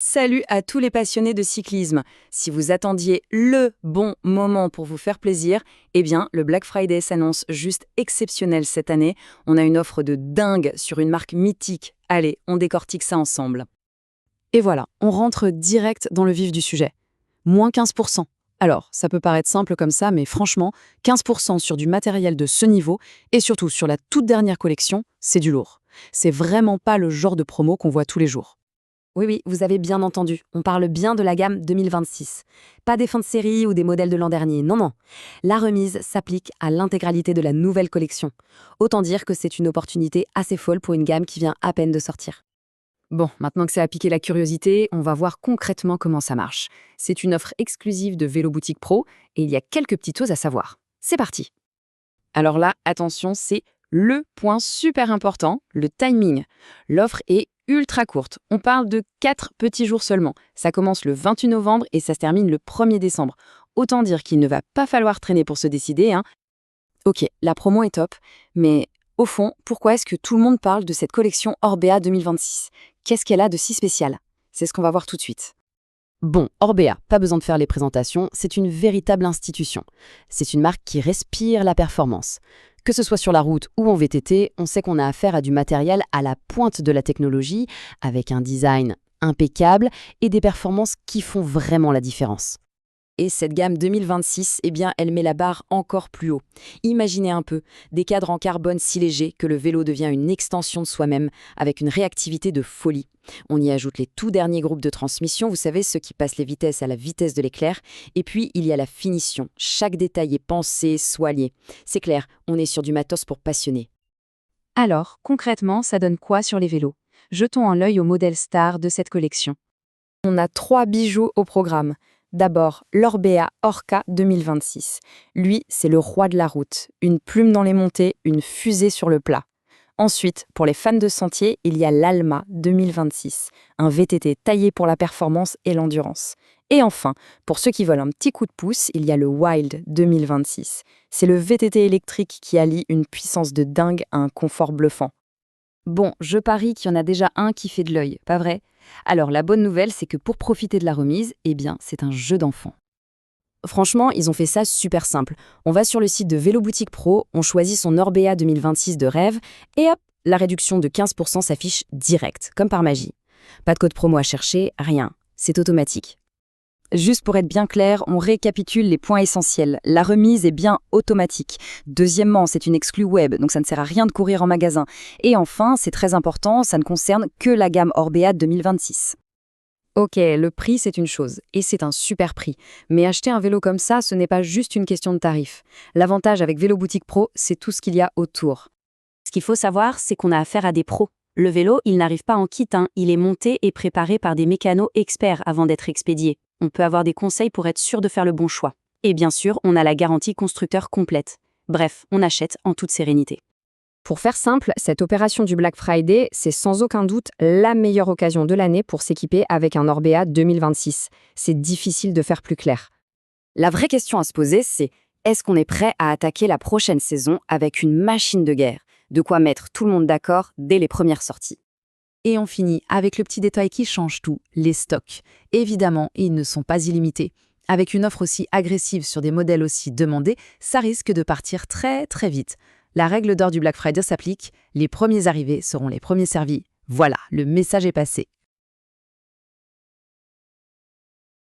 Salut à tous les passionnés de cyclisme. Si vous attendiez le bon moment pour vous faire plaisir, eh bien, le Black Friday s'annonce juste exceptionnel cette année. On a une offre de dingue sur une marque mythique. Allez, on décortique ça ensemble. Et voilà, on rentre direct dans le vif du sujet. Moins 15%. Alors, ça peut paraître simple comme ça, mais franchement, 15% sur du matériel de ce niveau, et surtout sur la toute dernière collection, c'est du lourd. C'est vraiment pas le genre de promo qu'on voit tous les jours. Oui, vous avez bien entendu. On parle bien de la gamme 2026. Pas des fins de série ou des modèles de l'an dernier, non. La remise s'applique à l'intégralité de la nouvelle collection. Autant dire que c'est une opportunité assez folle pour une gamme qui vient à peine de sortir. Bon, maintenant que ça a piqué la curiosité, on va voir concrètement comment ça marche. C'est une offre exclusive de Vélo Boutique Pro, et il y a quelques petites choses à savoir. C'est parti. Alors là, attention, c'est le point super important, le timing. L'offre est ultra courte. On parle de 4 petits jours seulement. Ça commence le 28 novembre et ça se termine le 1er décembre. Autant dire qu'il ne va pas falloir traîner pour se décider, hein. Ok, la promo est top, mais au fond, pourquoi est-ce que tout le monde parle de cette collection Orbea 2026 ? Qu'est-ce qu'elle a de si spécial ? C'est ce qu'on va voir tout de suite. Bon, Orbea, pas besoin de faire les présentations, c'est une véritable institution. C'est une marque qui respire la performance. Que ce soit sur la route ou en VTT, on sait qu'on a affaire à du matériel à la pointe de la technologie, avec un design impeccable et des performances qui font vraiment la différence. Et cette gamme 2026, eh bien, elle met la barre encore plus haut. Imaginez un peu, des cadres en carbone si légers que le vélo devient une extension de soi-même, avec une réactivité de folie. On y ajoute les tout derniers groupes de transmission, vous savez, ceux qui passent les vitesses à la vitesse de l'éclair. Et puis, il y a la finition. Chaque détail est pensé, soigné. C'est clair, on est sur du matos pour passionnés. Alors, concrètement, ça donne quoi sur les vélos ? Jetons un œil au modèle star de cette collection. On a 3 bijoux au programme. D'abord, l'Orbea Orca 2026. Lui, c'est le roi de la route. Une plume dans les montées, une fusée sur le plat. Ensuite, pour les fans de sentier, il y a l'Alma 2026, un VTT taillé pour la performance et l'endurance. Et enfin, pour ceux qui veulent un petit coup de pouce, il y a le Wild 2026. C'est le VTT électrique qui allie une puissance de dingue à un confort bluffant. Bon, je parie qu'il y en a déjà un qui fait de l'œil, pas vrai ? Alors, la bonne nouvelle, c'est que pour profiter de la remise, eh bien, c'est un jeu d'enfant. Franchement, ils ont fait ça super simple. On va sur le site de Vélo Boutique Pro, on choisit son Orbea 2026 de rêve, et hop, la réduction de 15% s'affiche direct, comme par magie. Pas de code promo à chercher, rien. C'est automatique. Juste pour être bien clair, on récapitule les points essentiels. La remise est bien automatique. Deuxièmement, c'est une exclue web, donc ça ne sert à rien de courir en magasin. Et enfin, c'est très important, ça ne concerne que la gamme Orbea 2026. Ok, le prix c'est une chose, et c'est un super prix. Mais acheter un vélo comme ça, ce n'est pas juste une question de tarif. L'avantage avec Vélo Boutique Pro, c'est tout ce qu'il y a autour. Ce qu'il faut savoir, c'est qu'on a affaire à des pros. Le vélo, il n'arrive pas en kit, il est monté et préparé par des mécanos experts avant d'être expédié. On peut avoir des conseils pour être sûr de faire le bon choix. Et bien sûr, on a la garantie constructeur complète. Bref, on achète en toute sérénité. Pour faire simple, cette opération du Black Friday, c'est sans aucun doute la meilleure occasion de l'année pour s'équiper avec un Orbea 2026. C'est difficile de faire plus clair. La vraie question à se poser, c'est est-ce qu'on est prêt à attaquer la prochaine saison avec une machine de guerre ? De quoi mettre tout le monde d'accord dès les premières sorties. Et on finit avec le petit détail qui change tout, les stocks. Évidemment, ils ne sont pas illimités. Avec une offre aussi agressive sur des modèles aussi demandés, ça risque de partir très très vite. La règle d'or du Black Friday s'applique, les premiers arrivés seront les premiers servis. Voilà, le message est passé.